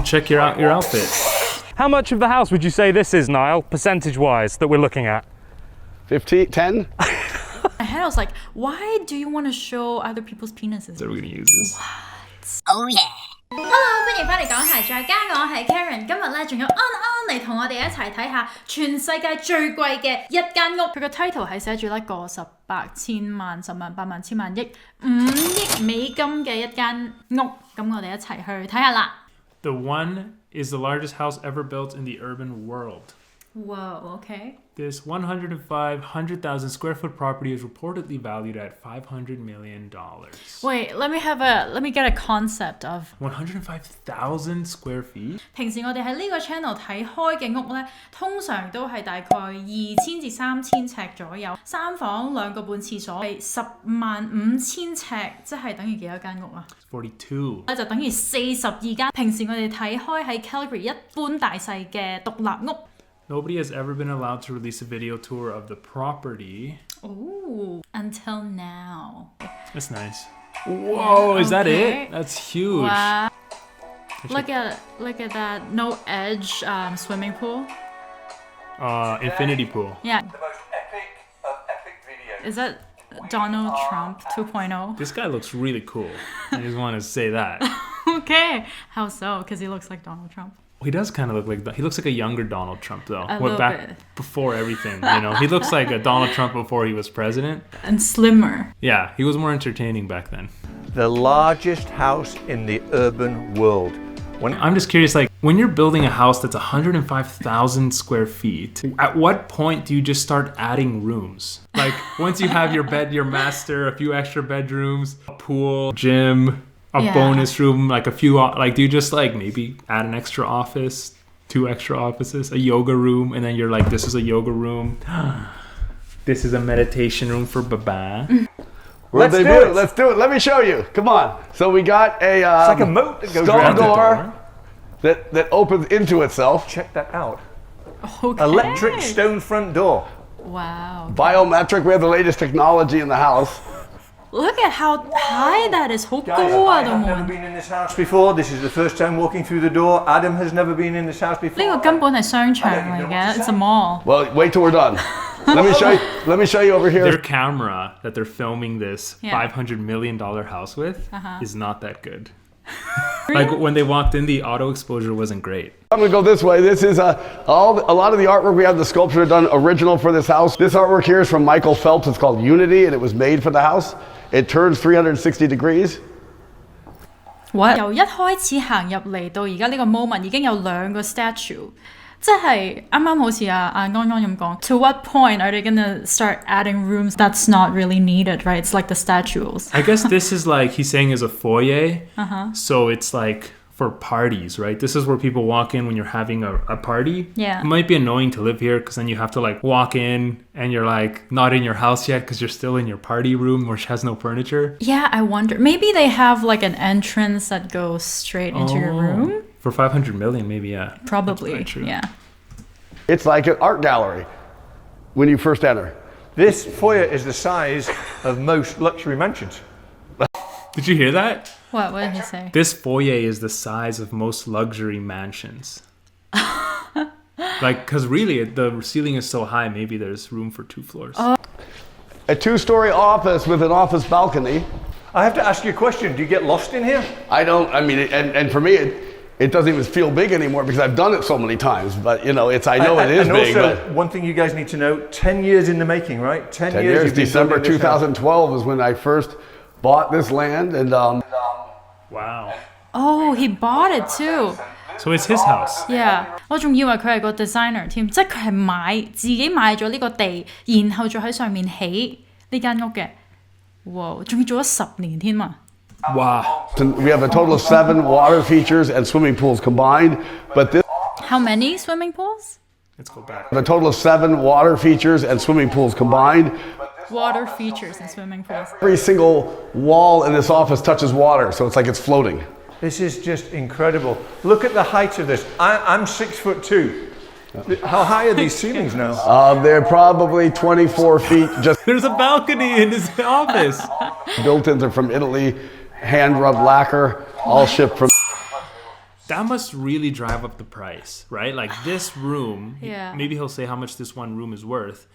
Check your outfit. How much of the house would you say this is, Niall, percentage-wise, that we're looking at? 10? My head, I was like, why do you want to show other people's penises? So we're gonna use this. Oh yeah! Hello， 歡迎返嚟港孩在加，我係 Karen。今日咧仲有安嚟同我哋一齊睇下全世界最貴嘅一間屋。佢個 title 係寫住咧個十百千萬十萬百萬千萬億5億美金嘅一間屋。咁我哋一齊去睇下啦。The one is the largest house ever built in the urban world. Whoa, okay. This 105,000 square foot property is reportedly valued at $500 million. Wait, let me get a concept of 105,000 square feet? 平時我哋喺呢個 channel 睇開嘅屋咧，通常都係大概2000至3000尺左右，3房2個半廁所係105,000尺，即係等於幾多間屋啊？42. 就等於42間。平時我哋睇開喺 Calgary 一般大細嘅獨立屋。Nobody has ever been allowed to release a video tour of the property. Oh, until now. That's nice. Whoa, is that it? That's huge. Wow. Look at that no edge swimming pool. Infinity pool. Yeah. The most epic of epic videos. Is that Donald Trump 2.0? This guy looks really cool. I just want to say that. Okay. How so? Because he looks like Donald Trump. He does kind of look like he looks like a younger Donald Trump though. A little bit. Before everything, you know. He looks like a Donald Trump before he was president. And slimmer. Yeah, he was more entertaining back then. The largest house in the urban world. I'm just curious, like, when you're building a house that's 105,000 square feet, at what point do you just start adding rooms? Like, once you have your bed, your master, a few extra bedrooms, a pool, gym, a bonus room, like a few, like, do you just, like, maybe add an extra office, 2 extra offices, a yoga room, and then you're like, this is a yoga room. This is a meditation room for Baba. Let's do it. Let me show you. Come on. So we got a it's like a moat that goes stone around door that opens into itself. Check that out. Okay. Electric stone front door. Wow. Biometric. We have the latest technology in the house. Look at how high that is. Hopefully, I have never been in this house before. This is the first time walking through the door. Adam has never been in this house before. 呢個根本係商場嚟嘅，it's a mall. Well, wait till we're done. Let me show you over here. Their camera that they're filming this $500 million house with is not that good. Like when they walked in, the auto exposure wasn't great. I'm gonna go this way. This is a lot of the artwork we have, the sculpture done original for this house. This artwork here is from Michael Phelps. It's called Unity, and it was made for the house. It turns 360 degrees. What? 由一開始行入嚟到而家呢個 moment 已經有2個 statue， 即係啱啱好似安咁講。To what point are they gonna start adding rooms that's not really needed, right? It's like the statues. I guess this is like he's saying is a foyer. So it's like for parties, right? This is where people walk in when you're having a party. Yeah. It might be annoying to live here because then you have to like walk in and you're like not in your house yet because you're still in your party room which has no furniture. Yeah, I wonder. Maybe they have like an entrance that goes straight into your room. For 500 million, maybe, yeah. Probably, yeah. It's like an art gallery when you first enter. This foyer is the size of most luxury mansions. Did you hear that? What did he say? This foyer is the size of most luxury mansions. Like, because really, the ceiling is so high, maybe there's room for 2 floors. A 2-story office with an office balcony. I have to ask you a question. Do you get lost in here? I don't, I mean, and for me, it doesn't even feel big anymore because I've done it so many times. But, you know, I know it is big. And also, one thing you guys need to know, 10 years in the making, right? 10 years. December 2012 was when I first bought this land. And Wow. Oh, he bought it too. So it's his house. Yeah. 我仲以為佢係個 designer 添，即係佢係自己買咗呢個地，然後再喺上面起呢間屋嘅。哇！仲要做咗10年添啊！ Wow. We have a total of 7 water features and swimming pools combined. But this. How many swimming pools? Let's go back. A total of 7 water features and swimming pools combined. Water features and swimming pools. Every single wall in this office touches water, so it's like it's floating. This is just incredible. Look at the height of this. I'm 6'2". How high are these ceilings now? They're probably 24 feet. Just There's a balcony in his office. Built-ins are from Italy, hand-rubbed lacquer, all shipped from. That must really drive up the price, right? Like this room, Yeah. maybe he'll say how much this one room is worth.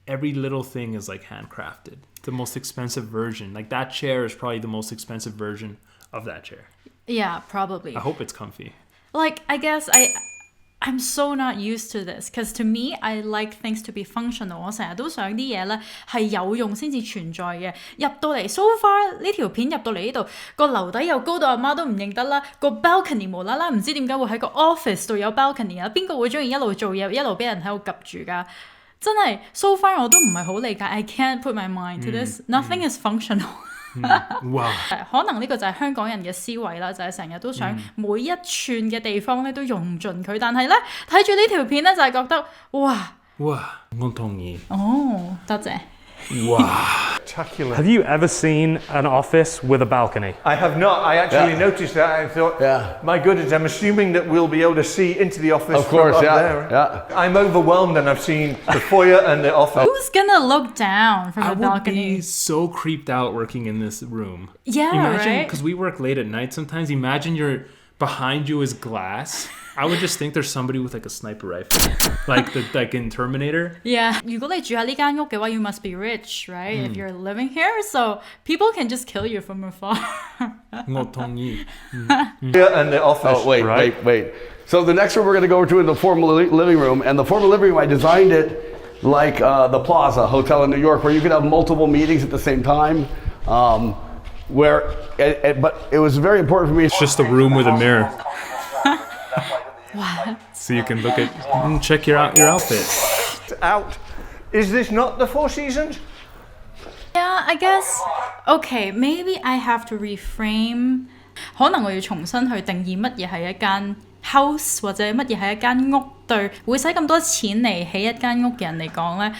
Every little thing is like handcrafted. The most expensive version. Like that chair is probably the most expensive version of that chair. Yeah, probably. I hope it's comfy. Like, I guess I'm so not used to this because to me, I like things to be functional. 我成日都想啲嘢咧係有用先至存在嘅。入到嚟 so far 呢條片入到嚟呢度，個樓底又高到阿媽都唔認得啦。個 balcony 無啦啦唔知點解會喺個 office 度有 balcony 啊？邊個會中意一路做嘢一路俾人喺度及住㗎？真係 so far 我都唔係好理解。I can't put my mind to this. Nothing is functional. Wow. 可能呢個就係香港人嘅思維啦，就係成日都想每一寸嘅地方咧都用盡佢，但係咧睇住呢條片咧就係覺得哇，我同意。哦，多謝。Wow. Spectacular. Have you ever seen an office with a balcony? I have not. I actually noticed that. I thought, Yeah. my goodness, I'm assuming that we'll be able to see into the office Of course, from up yeah, there. yeah. I'm overwhelmed and I've seen the foyer and the office. Who's gonna look down from I a would balcony? be so creeped out working in this room. Yeah, Imagine, right? because we work late at night sometimes. Imagine behind you is glass. I would just think there's somebody with like a sniper rifle, like in Terminator. Yeah. 如果你住喺呢間屋嘅話 you must be rich, right? If you're living here, so people can just kill you from afar. 我同意。 Foyer and the office. Oh, wait, Right. wait. So the next room we're going to go to is the formal living room. And the formal living room, I designed it like the Plaza Hotel in New York, where you could have multiple meetings at the same time. But it was very important for me. It's just a room with a mirror. So you can look at, check your outfit. Out. Is this not the Four Seasons? Yeah, I guess. Okay, maybe I have to reframe. 可能我要重新去定義乜嘢係一間 house 或者乜嘢係一間屋，對會使咁多錢嚟起一間屋嘅人嚟講咧，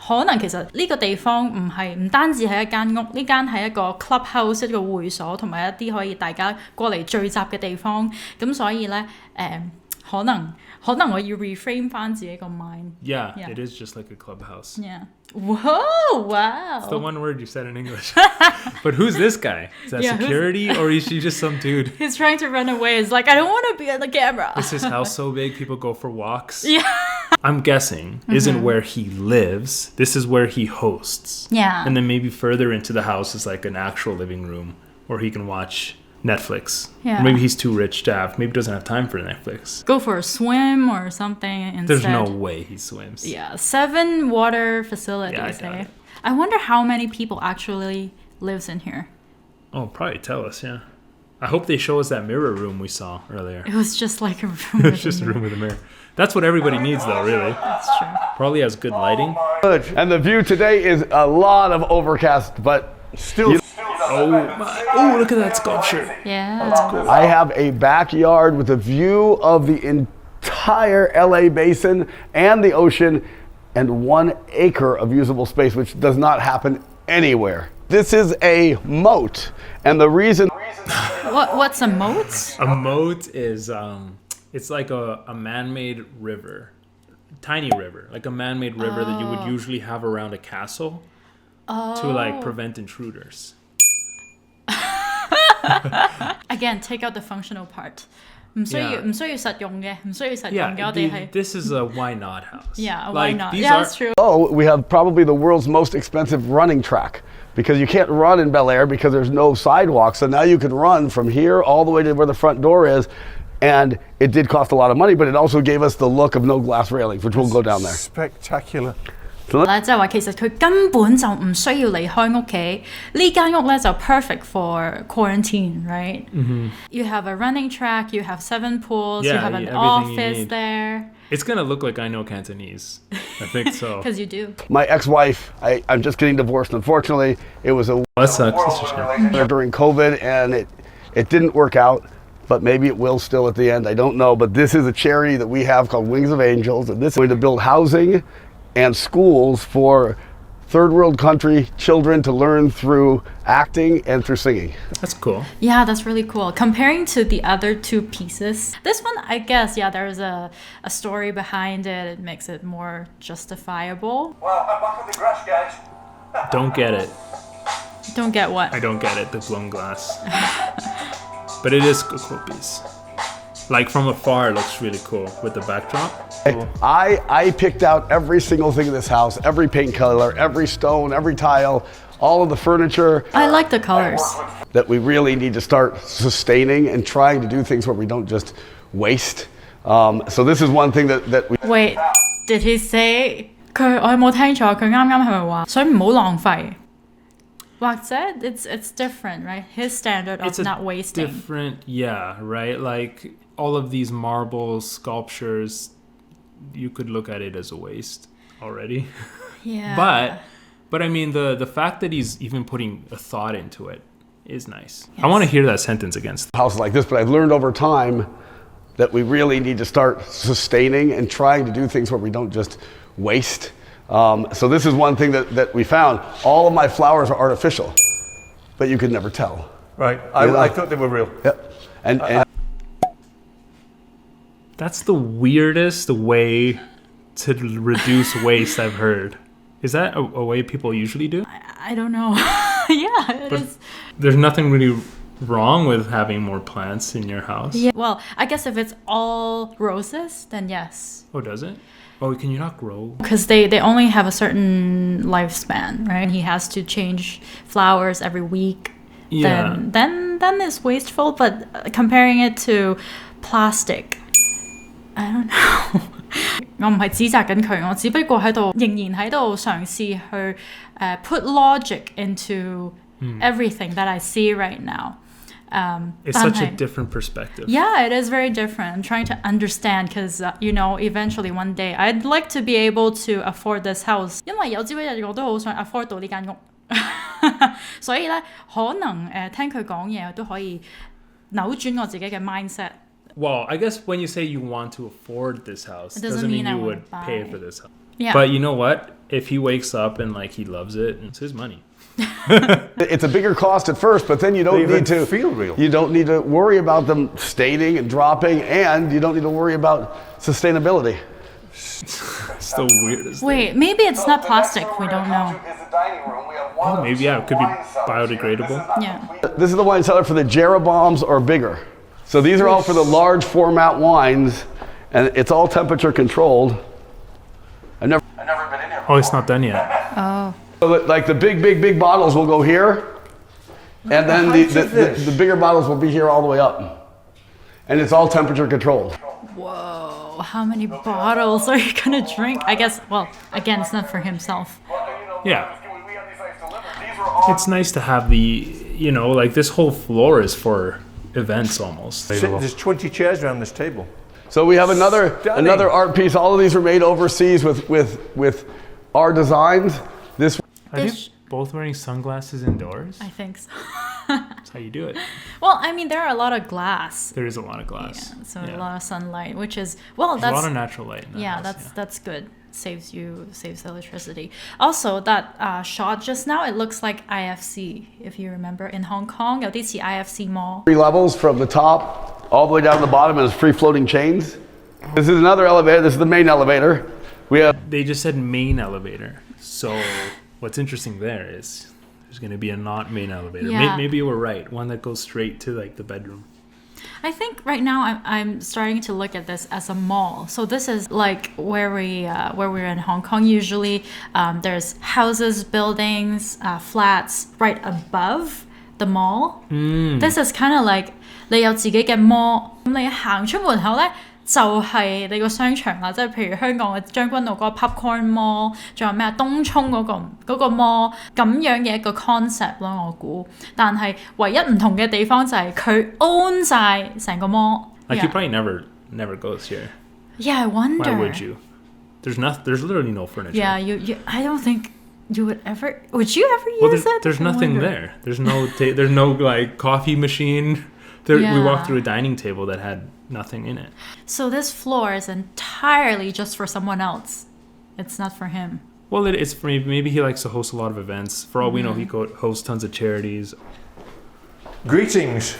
可能其實呢個地方唔單止係一間屋，呢間係一個 clubhouse 一個會所，同埋一啲可以大家過嚟聚集嘅地方。咁所以咧，可能我要 reframe 翻自己個 mind。 Yeah, Yeah. it is just like a clubhouse. Yeah. Whoa! Wow. It's the one word you said in English. But who's this guy? Is that Yeah, who's- security or is she just some dude? He's trying to run away. It's like I don't want to be on the camera. Is his house so big people go for walks? Yeah. I'm guessing isn't where he lives. This is where he hosts. Yeah. And then maybe further into the house is like an actual living room where he can watch Netflix. Yeah. Maybe he's too rich to have. Maybe doesn't have time for Netflix. Go for a swim or something instead. There's no way he swims. Yeah, 7 water facilities. Yeah, I doubt it. I wonder how many people actually lives in here. Oh, probably tell us, yeah. I hope they show us that mirror room we saw earlier. It was just like a room. It's just a room with a mirror. That's what everybody needs though, really. That's true. Probably has good lighting. And the view today is a lot of overcast, but Still. Oh, look at that sculpture. Yeah. I have a backyard with a view of the entire LA basin and the ocean and 1 acre of usable space, which does not happen anywhere. This is a moat, and the reason What's a moat? A moat is it's like a man-made river, tiny river, like a man-made river that you would usually have around a castle to like prevent intruders. Again, take out the functional part. 唔需要實用嘅，唔需要實用嘅， Yeah, 我哋係 this is a why not house. Yeah, why Like, not? these Yeah, are- that's true. oh, we have probably the world's most expensive running track because you can't run in Bel Air because there's no sidewalk. So now you can run from here all the way to where the front door is. And it did cost a lot of money, but it also gave us the look of no glass railings, which we'll go down there. Spectacular. 咧，即係話其實佢根本就唔需要離開屋企，呢間屋咧就 perfect for quarantine, right? You have a running track, you have 7 pools, you Yeah, have an everything you office need. there, It's gonna look like I know Cantonese. I think so. because you do. My ex-wife, I'm just getting divorced. Unfortunately, it was a That sucks. That's a shame. during COVID, and it didn't work out. But maybe it will still at the end. I don't know. But this is a charity that we have called Wings of Angels, and this is going to build housing and schools for third world country children to learn through acting and through singing. That's cool. Yeah, that's really cool. Comparing to the other 2 pieces, this one, I guess, yeah, there's a story behind it. It makes it more justifiable. Well, I'm back on the grass, guys. Don't get it. Don't get what? I don't get it. The blown glass. But it is a cool piece. Like from afar, it looks really cool with the backdrop. I picked out every single thing in this house, every paint color, every stone, every tile, all of the furniture. I like the colors. That we really need to start sustaining and trying to do things where we don't just waste. So this is one thing that we... Wait, did he say 我有冇聽錯？佢啱啱係咪話所以唔好浪費？或者 it's different, right? His standard of not wasting. Different, yeah, right? Like all of these marble sculptures, you could look at it as a waste already. Yeah. But I mean, the fact that he's even putting a thought into it is nice. Yes. I want to hear that sentence again. Houses like this, but I've learned over time that we really need to start sustaining and trying to do things where we don't just waste. So this is one thing that we found. All of my flowers are artificial, but you could never tell. Right, I thought they were real. Yep. And that's the weirdest way to reduce waste I've heard. Is that a way people usually do? I don't know. Yeah, it is. There's nothing really wrong with having more plants in your house. Yeah. Well, I guess if it's all roses, then yes. Oh, does it? Oh, can you not grow? Because they only have a certain lifespan, right? He has to change flowers every week. Yeah. Then it's wasteful. But comparing it to plastic, I don't know. 我唔係指責緊佢，我只不過喺度仍然喺度嘗試去put logic into everything that I see right now. It's such a different perspective. Yeah, it is very different. I'm trying to understand because, eventually one day I'd like to be able to afford this house. 因為有朝一日我都好想 afford 到呢間屋，所以咧可能聽佢講嘢都可以扭轉我自己嘅 mindset. Well, I guess when you say you want to afford this house, it doesn't mean you I would buy. pay for this house. Yeah. But you know what? If he wakes up and he loves it, it's his money. It's a bigger cost at first, but then you don't need to feel real. You don't need to worry about them staining and dropping, and you don't need to worry about sustainability. It's the weirdest thing. Wait, maybe it's not plastic. We don't know. Oh, maybe, yeah, it could be biodegradable. Yeah. This is the wine cellar for the Jeroboams or bigger. So these are all for the large format wines, and it's all temperature controlled. I've never been in here before. Oh, it's not done yet. Oh. So like the big bottles will go here, and then the bigger bottles will be here all the way up. And it's all temperature controlled. Whoa, how many bottles are you gonna drink? I guess, well, again, it's not for himself. Yeah. It's nice to have this whole floor is for events almost. There's 20 chairs around this table. So we have another art piece. All of these were made overseas with our designs. Are they both wearing sunglasses indoors? I think so. That's how you do it. Well, I mean, there are a lot of glass. There is a lot of glass. Yeah, so a lot of sunlight, which is, well, that's... a lot of natural light. That's good. Saves electricity. Also, that shot just now, it looks like IFC, if you remember. In Hong Kong, 有啲似 IFC mall. 3 levels from the top all the way down to the bottom is free floating chains. This is another elevator. This is the main elevator. They just said main elevator. So what's interesting there is there's going to be a not main elevator. Yeah. Maybe you were right. One that goes straight to the bedroom. I think right now I'm starting to look at this as a mall. So this is like where we're in Hong Kong. Usually, there's houses, buildings, flats right above the mall. This is kind of like 你有自己嘅 mall， 咁你行出門口咧就係你個商場啦，即係譬如香港嘅將軍澳嗰個 Popcorn Mall， 仲有咩東涌嗰個 mall 咁樣嘅一個 concept 咯，我估。但係唯一唔同嘅地方就係佢 own 晒成個 mall。Like he probably never goes here. Yeah, I wonder. Why would you? There's literally no furniture. Yeah, you. I don't think you would ever. Would you ever use it? There's nothing there. There's no coffee machine. We walked through a dining table that had nothing in it. So this floor is entirely just for someone else. It's not for him. Well, it's for maybe he likes to host a lot of events. For all we know, he hosts tons of charities. Greetings.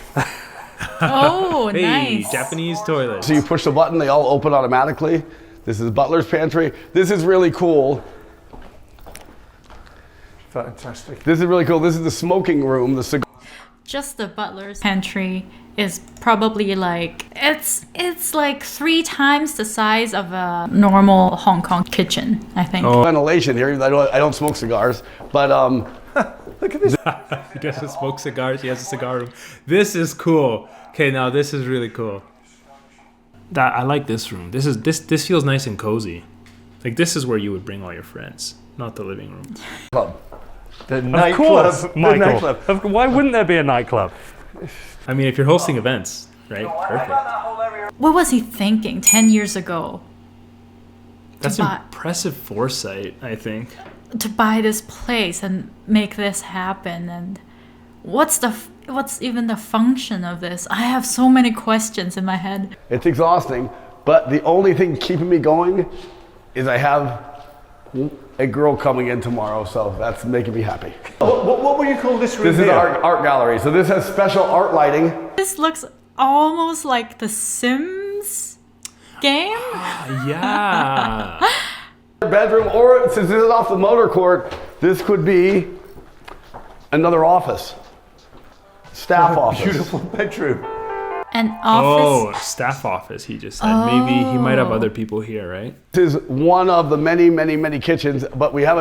Oh, hey, nice. Japanese toilets. So you push the button, they all open automatically. This is Butler's Pantry. This is really cool. Fantastic. This is really cool. This is the smoking room, the cigar. Just the Butler's Pantry is probably like it's like 3 times the size of a normal Hong Kong kitchen, I think. Ventilation here. I don't smoke cigars, but Look at this. He doesn't smoke cigars. He has a cigar room. This is cool. Okay, now this is really cool. I like this room. This feels nice and cozy. Like this is where you would bring all your friends, not the living room. club. The Of nightclub. course, The Michael. nightclub. Why wouldn't there be a nightclub? I mean, if you're hosting events, right? Perfect. What was he thinking 10 years ago That's buy- impressive foresight, I think. to buy this place and make this happen? And what's even the function of this? I have so many questions in my head. It's exhausting, but the only thing keeping me going is I have a girl coming in tomorrow, so that's making me happy. What would you call this room This is here? the art gallery. So this has special art lighting. This looks almost like the Sims game. Yeah. Bedroom, or since this is off the motor court, this could be another office. Staff office. Beautiful bedroom. An Oh, office. staff office, he just said. Maybe he might have other people here, right? This is one of the many, many, many kitchens, but we have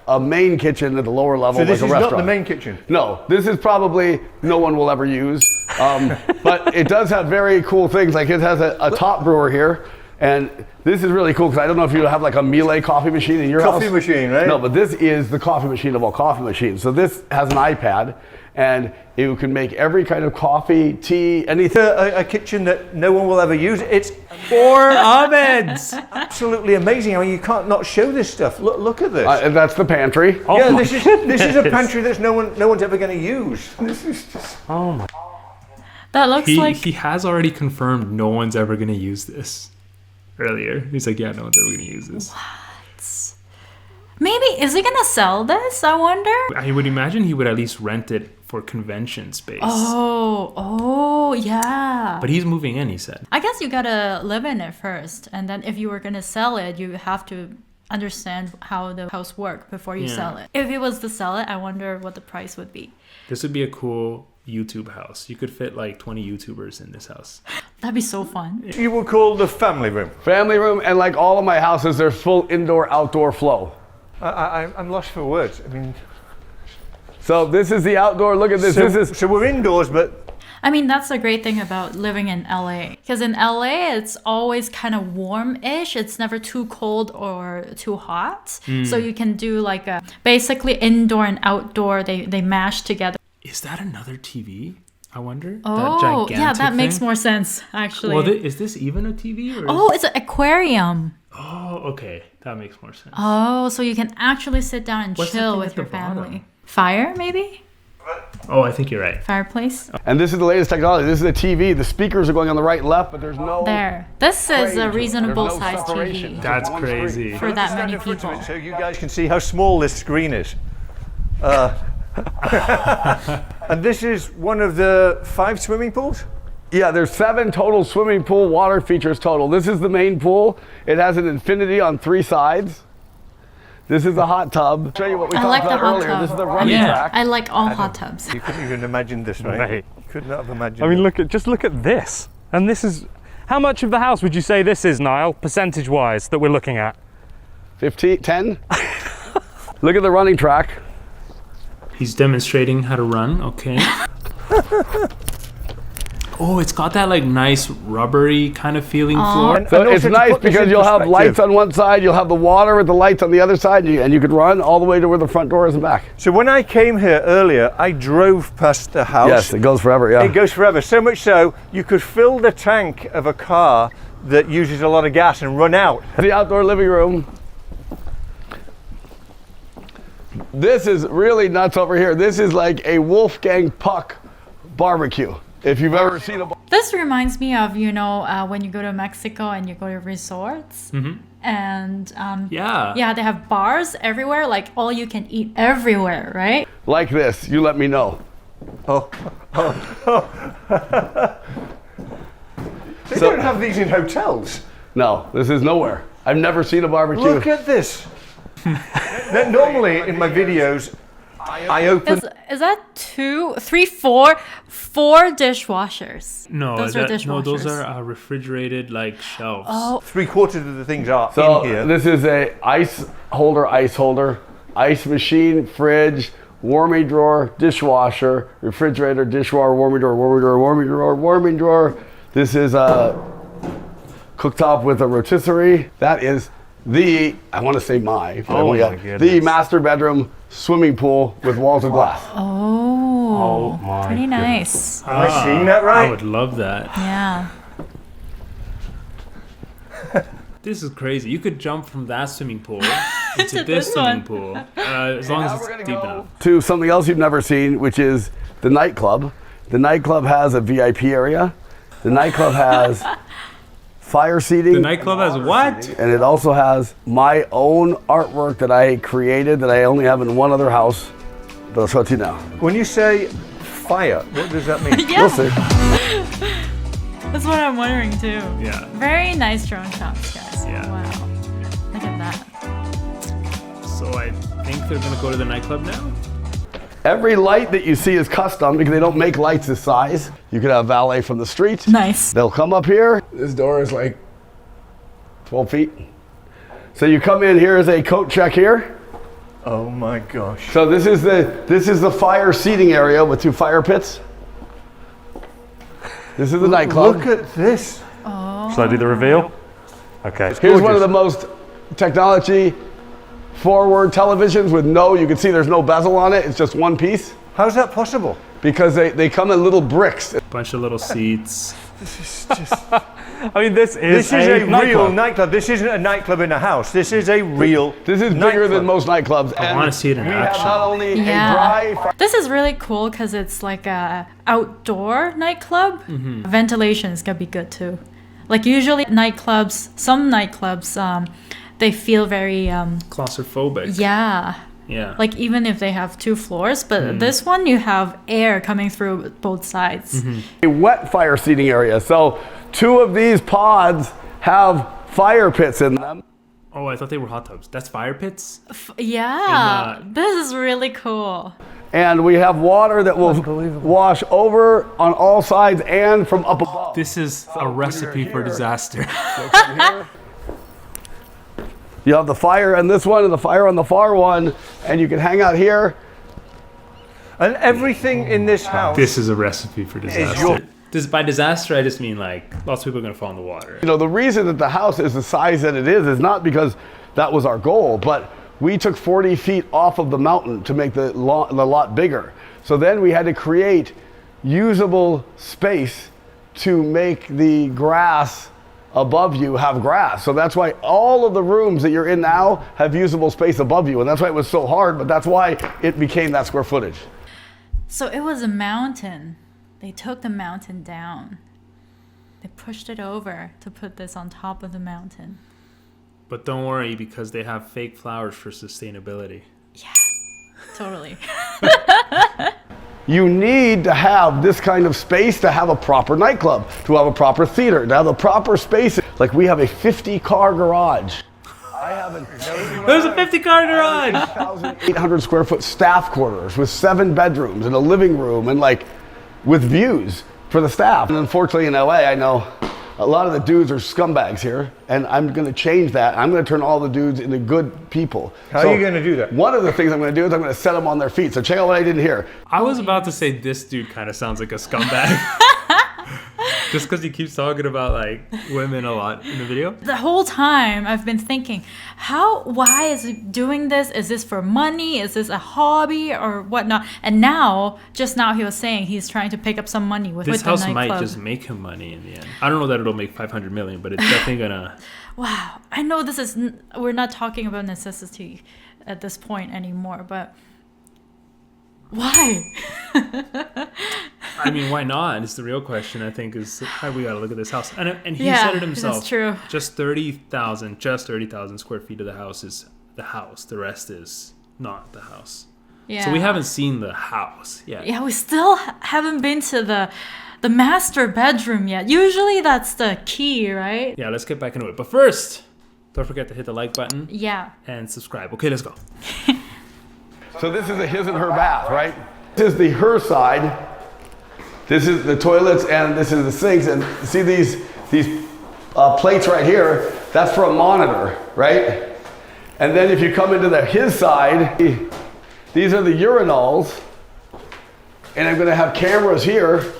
a main kitchen at the lower level, So this like is a not restaurant. the main kitchen. No, this is probably no one will ever use. But it does have very cool things. Like it has a top brewer here. And this is really cool because I don't know if you have like a Miele coffee machine in your house. Coffee machine, right? No, but this is the coffee machine of all coffee machines. So this has an iPad and you can make every kind of coffee, tea, anything. A kitchen that no one will ever use. It's 4 ovens! absolutely amazing. I mean, you can't not show this stuff. Look at this. And that's the pantry. Oh yeah, my this is a goodness. pantry that no one's ever going to use. This is just. Oh my. That looks like He has already confirmed no one's ever going to use this. Earlier, he's like, yeah, no one's ever going to use this. maybe is he gonna sell this? I wonder. I would imagine he would at least rent it for convention space. Oh, yeah. But he's moving in, he said. I guess you gotta live in it first, and then if you were gonna sell it, you have to understand how the house works before you Yeah. sell it. If he was to sell it, I wonder what the price would be. This would be a cool YouTube house. You could fit like 20 YouTubers in this house. That'd be so fun. You would call the family room. Family room, and like all of my houses, there's full indoor-outdoor flow. I'm lost for words. I mean, So this is the outdoor. Look at this. so we're indoors, but I mean, that's the great thing about living in LA. Because in LA, it's always kind of warm-ish. It's never too cold or too hot. So you can do like a basically indoor and outdoor. They mash together. Is that another TV? I wonder. Oh, yeah, that makes thing? more sense, actually. Well, is this even a TV? Or Oh, it's an aquarium. Oh, okay. That makes more sense. Oh, so you can actually sit down and What's that chill thing with at your the bottom? family. Fire, maybe? Oh, I think you're right. Fireplace? And this is the latest technology. This is a TV. The speakers are going on the right, left, but there's no. There. This is a reasonable There's no size separation. TV. That's One screen. crazy. For that stand many in front of people. it so you guys can see how small this screen is. And this is one of the 5 swimming pools? Yeah, there's 7 total swimming pool water features total. This is the main pool. It has an infinity on 3 sides. This is the hot tub. I'll show you what we I talked like the about hot earlier. tub. This is the running Yeah. track. I like all hot tubs. You couldn't even imagine this, right? Right. You could not have imagined I mean, it. just look at this. And this is, how much of the house would you say this is, Niall, percentage-wise, that we're looking at? 15, 10. Look at the running track. He's demonstrating how to run. Okay. Oh, it's got that like nice rubbery kind of feeling floor. And So also it's to nice put this because in you'll have perspective. lights on one side, you'll have the water with the lights on the other side, and you could run all the way to where the front door is and back. So when I came here earlier, I drove past the house. Yes, it goes forever, yeah. It goes forever. So much so, you could fill the tank of a car that uses a lot of gas and run out. The outdoor living room. This is really nuts over here. This is like a Wolfgang Puck barbecue. If you've ever seen a This reminds me of, when you go to Mexico and you go to resorts. And Yeah. they have bars everywhere, like all you can eat everywhere, right? like this, you let me know. They don't have these in hotels. No, this is nowhere. I've never seen a barbecue. Look at this. Now, normally in my videos, I opened. Is that four dishwashers? No, those are dishwashers. No, those are refrigerated like shelves. Oh, 3/4 of the things are So in here. this is a ice holder, ice machine, fridge, warming drawer, dishwasher, refrigerator, dishwasher, warming drawer, warming drawer, warming drawer, warming drawer. This is a cooktop with a rotisserie. That is the, I want to say my goodness. the master bedroom swimming pool with walls of glass. Oh my pretty goodness. nice. Am I seeing that right? I would love that. Yeah. This is crazy. You could jump from that swimming pool into To this this swimming one. pool as long as it's deep enough. To something else you've never seen, which is the nightclub. The nightclub has a VIP area. The nightclub has fire seating. The nightclub has what? And it also has my own artwork that I created that I only have in one other house. But I'll show it to you now. When you say fire, what does that mean? Yeah. You'll see. That's what I'm wondering too. Yeah. Very nice drone shots, guys. Yeah. Wow. Look at that. So I think they're gonna go to the nightclub now. Every light that you see is custom because they don't make lights this size. You could have valet from the street. Nice. They'll come up here. This door is like 12 feet. So you come in, here is a coat check here. Oh my gosh. So this is the fire seating area with 2 fire pits. This is the nightclub. Look at this. Shall I do the reveal? Okay. Here's one of the most technology forward televisions with you can see there's no bezel on it. It's just one piece How's that possible? because they come in little bricks. Bunch of little seats. This is just. I mean, this is a nightclub. real nightclub. This isn't a nightclub in a house. This is a real. This is bigger nightclub. than most nightclubs. I want to see it in We have action. not only Yeah. a dry This is really cool because it's like a outdoor nightclub. Ventilation is gonna be good too. Like usually some nightclubs, they feel very Claustrophobic. yeah. Yeah. Like even if they have 2 floors, but this one you have air coming through both sides. a wet fire seating area. So 2 of these pods have fire pits in them. Oh, I thought they were hot tubs. That's fire pits? Yeah, this is really cool. And we have water that will wash over on all sides and from up above. This is a recipe for disaster. You have the fire on this one and the fire on the far one, and you can hang out here. And everything in this house. This is a recipe for your- disaster. By disaster, I just mean like lots of people are going to fall in the water. You know, the reason that the house is the size that it is not because that was our goal, but we took 40 feet off of the mountain to make the lot bigger. So then we had to create usable space to make the grass above you have grass. So that's why all of the rooms that you're in now have usable space above you. And that's why it was so hard, but that's why it became that square footage. So it was a mountain. They took the mountain down. They pushed it over to put this on top of the mountain. But don't worry because they have fake flowers for sustainability. Totally. You need to have this kind of space to have a proper nightclub, to have a proper theater, to have a proper space. Like we have a 50-car garage. I have There's a 50-car garage! 1,800 square foot staff quarters with 7 bedrooms and a living room and like with views for the staff. And unfortunately in LA, I know a lot of the dudes are scumbags here, and I'm going to change that. I'm going to turn all the dudes into good people. How are you going to do that? One of the things I'm going to do is I'm going to set them on their feet. So check out what I did here. I was about to say this dude kind of sounds like a scumbag. Just because he keeps talking about like women a lot in the video. The whole time I've been thinking, why is he doing this? Is this for money? Is this a hobby or whatnot? And just now he was saying he's trying to pick up some money with This the house nightclub. might just make him money in the end. I don't know that it'll make 500 million, but it's definitely gonna. Wow, I know we're not talking about necessity at this point anymore, but why? I mean, why not? It's the real question. I think is how we gotta look at this house. And he Yeah, said it himself. that's true. Just 30,000 square feet of the house is the house. The rest is not the house. Yeah. So we haven't seen the house yet. Yeah, we still haven't been to the master bedroom yet. Usually that's the key, right? Yeah, let's get back into it. But first, don't forget to hit the like button Yeah. and subscribe. Okay, let's go. So this is a his and her bath, right? This is the her side. This is the toilets and this is the sinks. And see these plates right here? That's for a monitor, right? And then if you come into the his side, these are the urinals. And I'm gonna have cameras here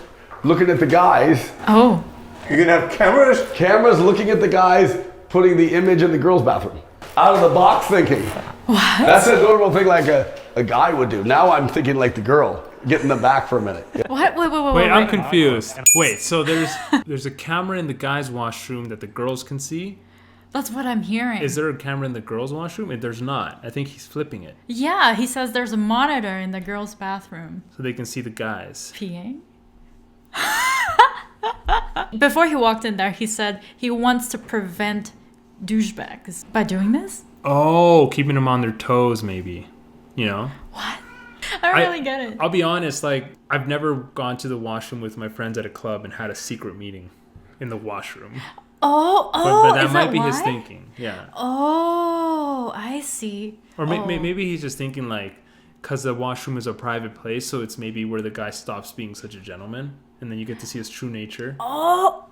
looking at the guys. Oh. You're gonna have cameras? Cameras looking at the guys putting the image in the girls' bathroom. Out of the box thinking. What? That's a normal thing like a guy would do. Now I'm thinking like the girl, getting them back for a minute. Yeah. What? Wait, I'm confused. Wait, so there's a camera in the guys' washroom that the girls can see? That's what I'm hearing. Is there a camera in the girls' washroom? There's not. I think he's flipping it. Yeah, he says there's a monitor in the girls' bathroom. So they can see the guys. Peeing? Before he walked in there, he said he wants to prevent douchebags by doing this. Oh, keeping them on their toes, maybe. You know? What? I don't really get it. I'll be honest, like, I've never gone to the washroom with my friends at a club and had a secret meeting in the washroom. Oh, but that is might that be why? his thinking. Yeah. Oh, I see. Or maybe he's just thinking, like, because the washroom is a private place, so it's maybe where the guy stops being such a gentleman, and then you get to see his true nature. Oh.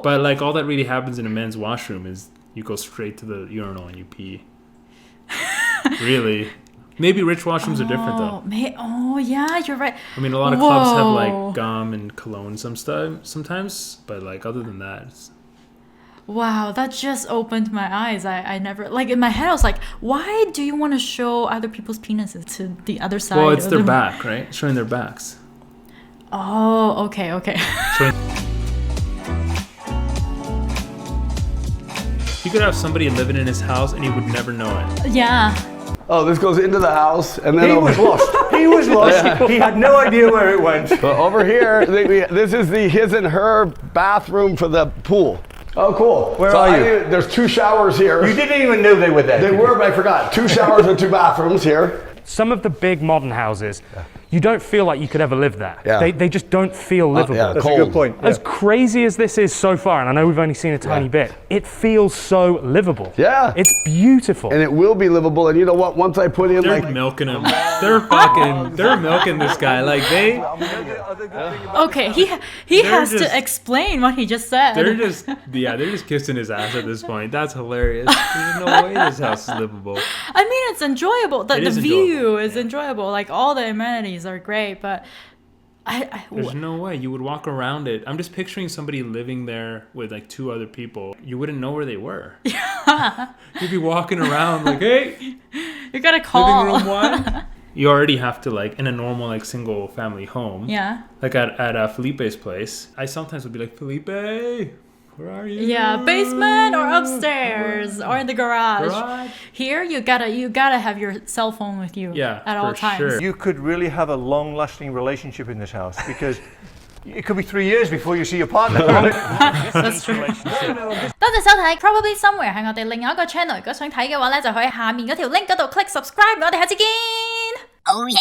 But, like, all that really happens in a men's washroom is you go straight to the urinal and you pee. Really. Maybe rich washrooms are different, though. Oh, yeah, you're right. I mean, a lot of clubs have, like, gum and cologne sometimes, but, like, other than that, it's... Wow, that just opened my eyes. I never, like, in my head, I was like, why do you want to show other people's penises to the other side? Well, it's their back, right? Showing their backs. Oh, okay. You could have somebody living in his house and you would never know it. Yeah. Oh, this goes into the house and then He was lost. He was lost. He had no idea where it went. But over here, this is the his and her bathroom for the pool. Oh, cool. Where are you? There's 2 showers here. You didn't even know they were there. They were, but I forgot. 2 showers and 2 bathrooms here. Some of the big modern houses, you don't feel like you could ever live there. Yeah. They just don't feel livable. Yeah, That's cold. a good point. As crazy as this is so far, and I know we've only seen a tiny bit, it feels so livable. Yeah. It's beautiful. And it will be livable. And you know what? Once I put in They're like... milking him. They're milking this guy. Like, Okay, he has just- to explain what he just said. they're just kissing his ass at this point. That's hilarious. There's no way this house is livable. I mean, it's enjoyable. The is view enjoyable, is enjoyable. Like, all the amenities are great, but There's no way you would walk around it. I'm just picturing somebody living there with like 2 other people. You wouldn't know where they were. Yeah. You'd be walking around like, hey, you gotta call. living room 1. You already have to, like, in a normal, like, single family home. Yeah. Like at Felipe's place, I sometimes would be like, Felipe, where are you? Yeah, basement or upstairs or in the garage. Here, you gotta have your cell phone with you at all times. Sure. You could really have a long-lasting relationship in this house because it could be 3 years before you see your partner. That's true. 多謝收睇 Probably Somewhere 係我哋另外一個 channel，如果想睇嘅話咧，就可以下面嗰條 link 嗰度 click subscribe，我哋下次見。Oh yeah！